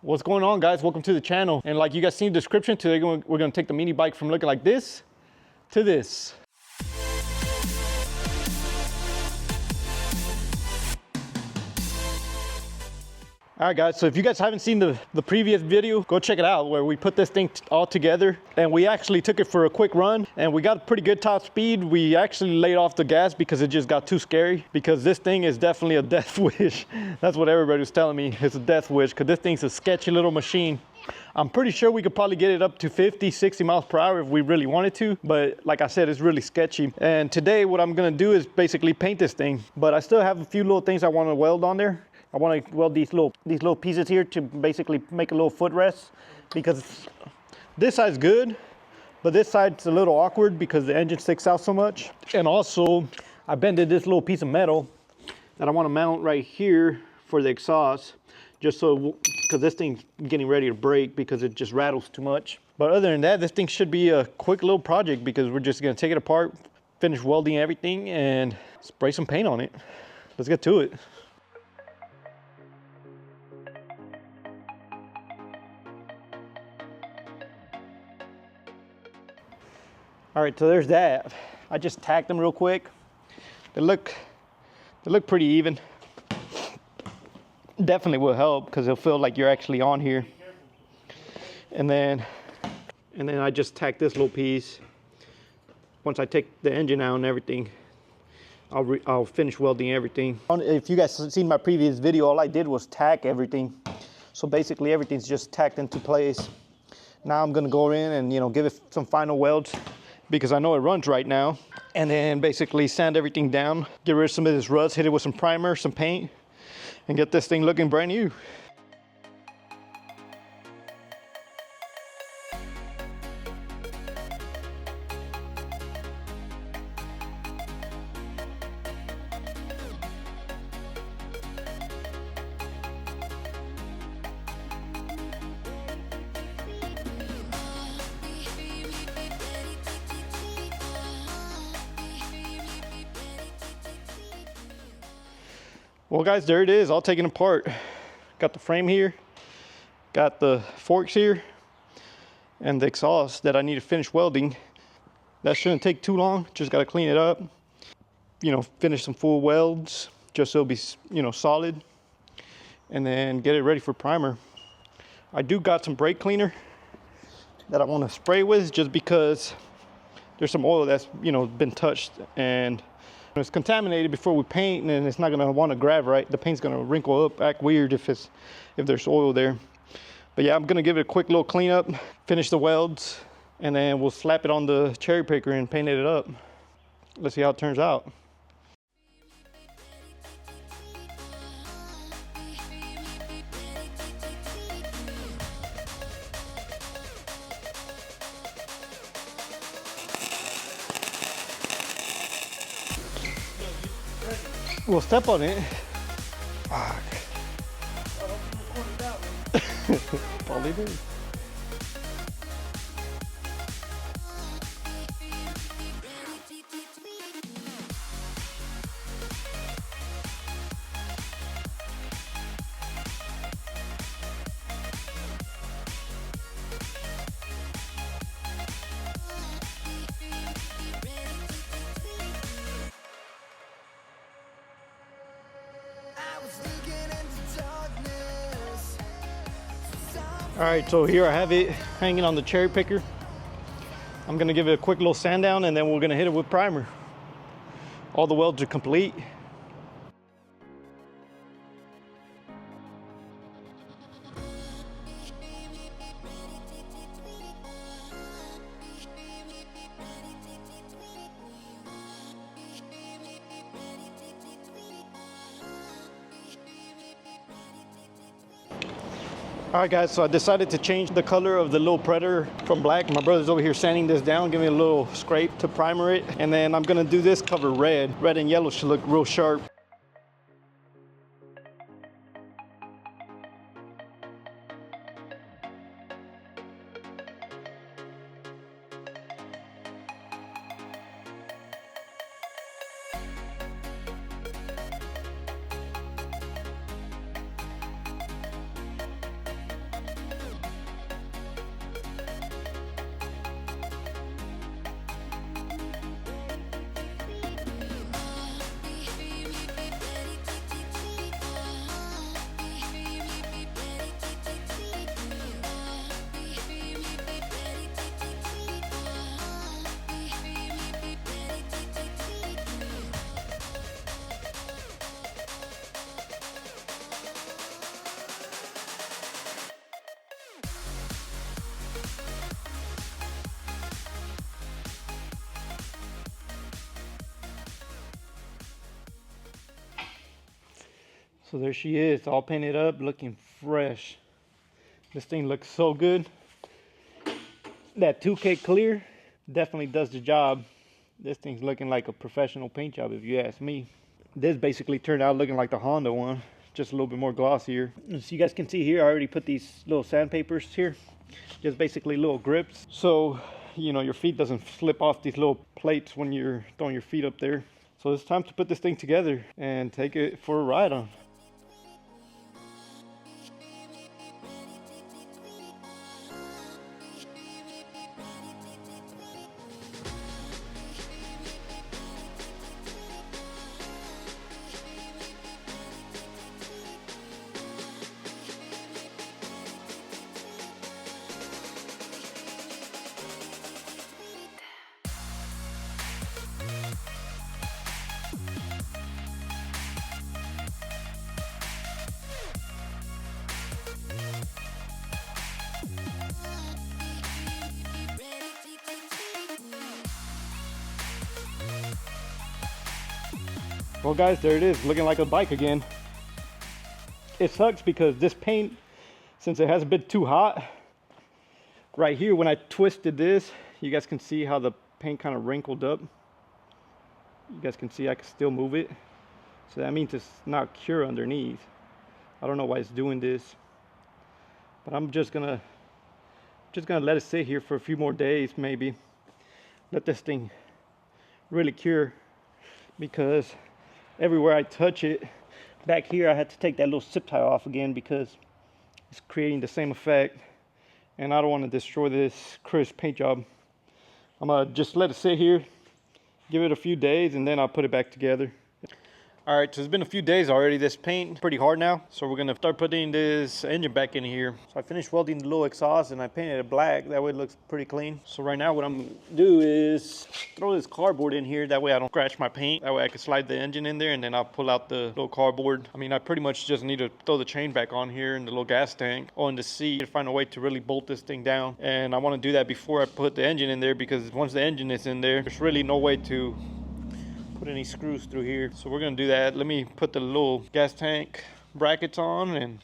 What's going on, guys? Welcome to the channel. And like you guys see in the description, today we're gonna take the mini bike from looking like this to this. All right, guys, so if you guys haven't seen the previous video, go check it out where we put this thing all together. And we actually took it for a quick run and we got pretty good top speed. We actually laid off the gas because it just got too scary, because this thing is definitely a death wish. That's what everybody was telling me. It's a death wish because this thing's a sketchy little machine. I'm pretty sure we could probably get it up to 50, 60 miles per hour if we really wanted to. But like I said, it's really sketchy. And today what I'm gonna do is basically paint this thing. But I still have a few little things I wanna weld on there. I want to weld these little pieces here to basically make a little footrest, because this side's good, but this side's a little awkward because the engine sticks out so much. And also, I bended this little piece of metal that I want to mount right here for the exhaust, just so, because this thing's getting ready to break because it just rattles too much. But other than that, this thing should be a quick little project because we're just going to take it apart, finish welding everything, and spray some paint on it. Let's get to it. All right, so there's that. I just tacked them real quick. They look pretty even. Definitely will help because it'll feel like you're actually on here. And then I just tacked this little piece. Once I take the engine out and everything, I'll finish welding everything. If you guys have seen my previous video, all I did was tack everything. So basically everything's just tacked into place. Now I'm gonna go in and, you know, give it some final welds, because I know it runs right now, and then basically sand everything down, get rid of some of this rust, hit it with some primer, some paint, and get this thing looking brand new. Well, guys, there it is, all taken apart. Got the frame here, got the forks here, and the exhaust that I need to finish welding. That shouldn't take too long, just gotta clean it up. You know, finish some full welds, just so it'll be, you know, solid. And then get it ready for primer. I do got some brake cleaner that I wanna spray with, just because there's some oil that's, you know, been touched and it's contaminated before we paint, and it's not gonna want to grab right. The paint's gonna wrinkle up, act weird if there's oil there. But yeah, I'm gonna give it a quick little cleanup, finish the welds, and then we'll slap it on the cherry picker and paint it up. Let's see how it turns out. We'll step on it. Fuck. Probably did. All right, so here I have it hanging on the cherry picker. I'm gonna give it a quick little sand down, and then we're gonna hit it with primer. All the welds are complete. All right, guys, so I decided to change the color of the little Predator from black. My brother's over here sanding this down, giving me a little scrape to primer it. And then I'm gonna do this color red. Red and yellow should look real sharp. So there she is, all painted up, looking fresh. This thing looks so good. That 2K clear definitely does the job. This thing's looking like a professional paint job if you ask me. This basically turned out looking like the Honda one, just a little bit more glossier. As you guys can see here, I already put these little sandpapers here, just basically little grips. So, you know, your feet doesn't slip off these little plates when you're throwing your feet up there. So it's time to put this thing together and take it for a ride on. Well guys, there it is, looking like a bike again. It sucks because this paint, since it has a bit too hot, right here when I twisted this, you guys can see how the paint kind of wrinkled up. You guys can see I can still move it. So that means it's not cure underneath. I don't know why it's doing this. But I'm just gonna let it sit here for a few more days maybe. Let this thing really cure, because everywhere I touch it, back here I had to take that little zip tie off again because it's creating the same effect. And I don't want to destroy this crisp paint job. I'm gonna just let it sit here, give it a few days, and then I'll put it back together. All right, so it's been a few days already. This paint pretty hard now, so we're gonna start putting this engine back in here. So I finished welding the little exhaust and I painted it black. That way it looks pretty clean. So right now what I'm gonna do is throw this cardboard in here. That way I don't scratch my paint. That way I can slide the engine in there and then I'll pull out the little cardboard. I mean, I pretty much just need to throw the chain back on here in the little gas tank on the seat to find a way to really bolt this thing down. And I wanna do that before I put the engine in there, because once the engine is in there, there's really no way to put any screws through here. So we're gonna do that. Let me put the little gas tank brackets on and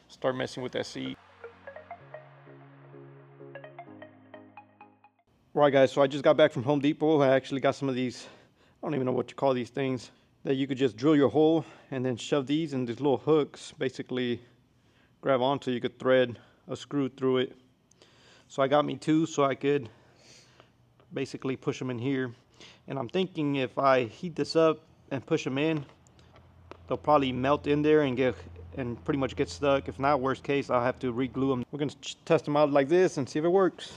start messing with that seat. Right guys, so I just got back from Home Depot. I actually got some of these, I don't even know what you call these things, that you could just drill your hole and then shove these in these little hooks, basically grab onto. You could thread a screw through it. So I got me two so I could basically push them in here. And I'm thinking if I heat this up and push them in, they'll probably melt in there and pretty much get stuck. If not, worst case, I'll have to re-glue them. We're gonna test them out like this and see if it works.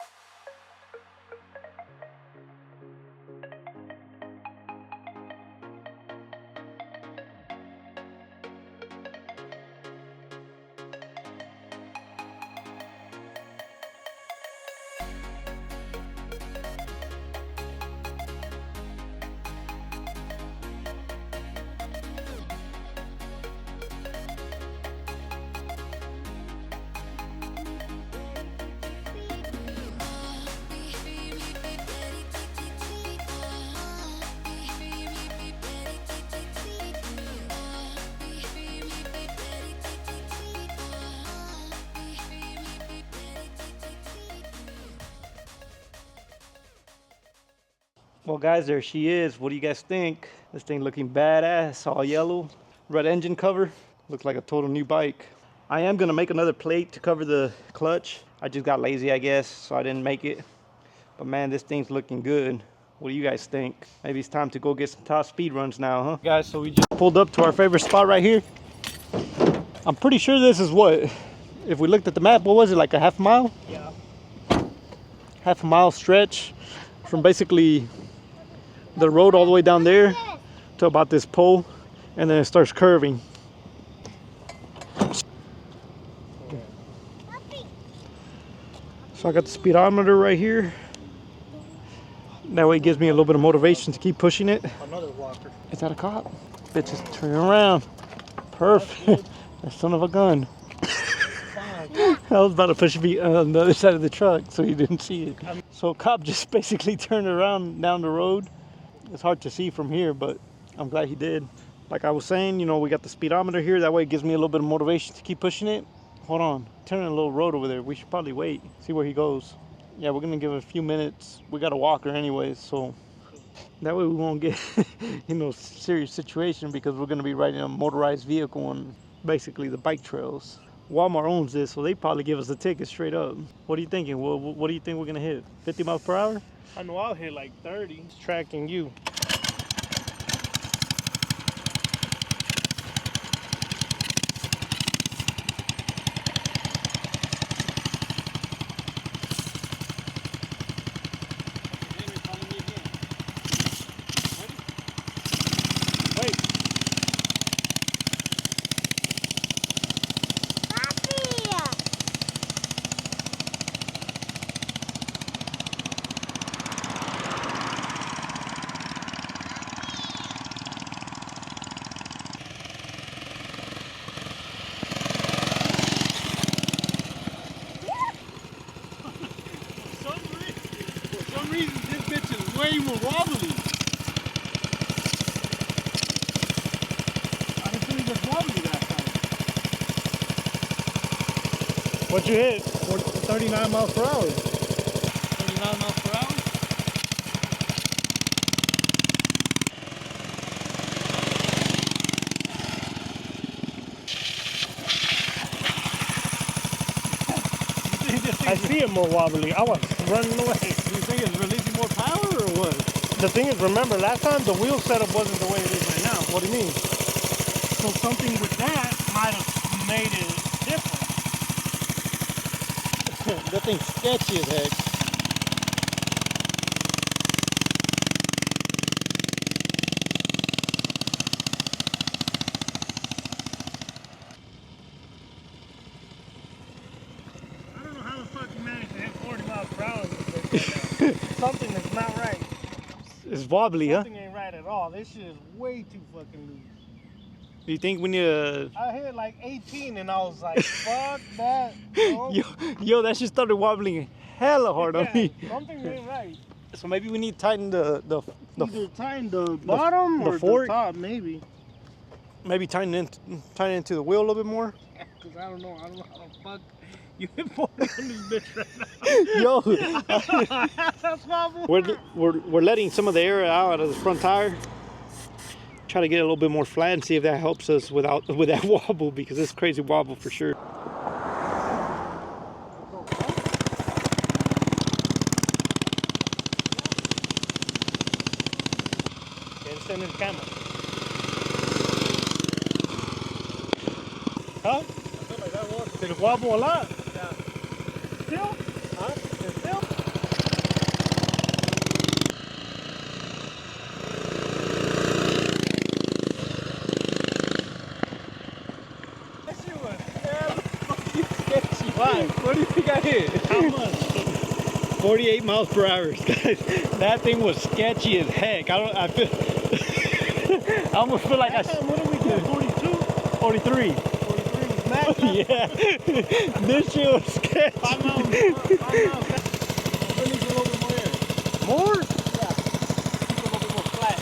Well guys, there she is. What do you guys think? This thing looking badass, all yellow. Red engine cover, looks like a total new bike. I am gonna make another plate to cover the clutch. I just got lazy, I guess, so I didn't make it. But man, this thing's looking good. What do you guys think? Maybe it's time to go get some top speed runs now, huh? Guys, so we just pulled up to our favorite spot right here. I'm pretty sure this is what, if we looked at the map, what was it, like a half mile? Yeah. Half a mile stretch from basically the road all the way down there to about this pole, and then it starts curving. So I got the speedometer right here. That way it gives me a little bit of motivation to keep pushing it. Another walker. Is that a cop? Bitch is turning around. Perfect. That son of a gun. I was about to push me on the other side of the truck so you didn't see it. So a cop just basically turned around down the road. It's hard to see from here, but I'm glad he did. Like I was saying, you know, we got the speedometer here. That way it gives me a little bit of motivation to keep pushing it. Hold on, turning a little road over there. We should probably wait, see where he goes. Yeah, we're gonna give it a few minutes. We got a walker anyways, so that way we won't get in no serious situation, because we're gonna be riding a motorized vehicle on basically the bike trails. Walmart owns this, so they probably give us a ticket straight up. What are you thinking? What do you think we're gonna hit? 50 miles per hour? I know I'll hit like 30. It's tracking you. For some reason, this bitch is way more wobbly. I didn't think it was wobbly that time. What'd you hit? 39 miles per hour. 39 miles per hour? I see it more wobbly. I was running away. Do you think it's releasing more power or what? The thing is, remember, last time the wheel setup wasn't the way it is right now. What do you mean? So something with that might have made it different. That thing's sketchy as heck. I don't know how the fuck you managed to hit 40 miles per hour with this right now. Something that's not right. It's wobbly, Something ain't right at all. This shit is way too fucking loose. Do you think we need a... I hit like 18 and I was like, fuck that. Bro. Yo, that shit started wobbling hella hard on me. Something ain't right. So maybe we need to tighten the Either tighten the bottom or fork. the top, maybe. maybe tighten into the wheel a little bit more. Cause I don't know how the fuck you hit 40 on this bitch right now. Yo, That's wobble. we're letting some of the air out of the front tire. Try to get it a little bit more flat and see if that helps us with that wobble, because it's crazy wobble for sure. Okay, stand in the camera. Huh? I feel like that was. Did it wobble a lot? Yeah. Still? Huh? It's still? Why? What do you think I hit? How much? 48 miles per hour, guys. That thing was sketchy as heck. I feel. I almost feel like What did we do? 42? 43. 43 was max. Yeah. This shit was sketchy. 5 miles. 5 miles. It needs a little bit more air. More? Yeah. Keep it a little bit more flat.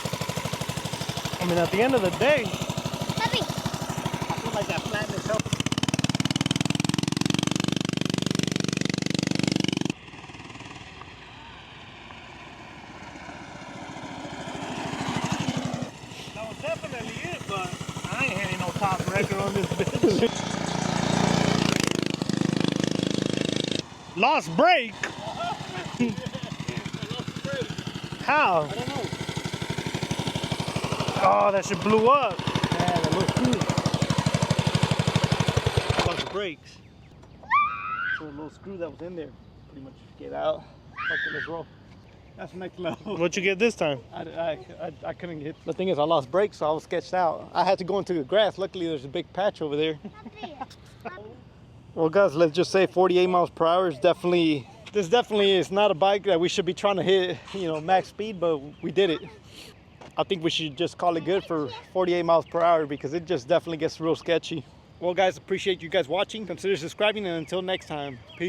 I mean, at the end of the day, Puppy. I feel like that flatness helps. That was definitely it, but I ain't hitting no top record on this bitch. Lost brake? How? I don't know. Oh, that shit blew up. Yeah, that little screw. Lost the brakes. So the little screw that was in there pretty much get out. Okay, let's roll. That's next level. What'd you get this time? I couldn't get. The thing is, I lost brakes, so I was sketched out. I had to go into the grass. Luckily, there's a big patch over there. Well, guys, let's just say 48 miles per hour is definitely. This definitely is not a bike that we should be trying to hit, max speed, but we did it. I think we should just call it good for 48 miles per hour, because it just definitely gets real sketchy. Well, guys, appreciate you guys watching. Consider subscribing, and until next time, peace.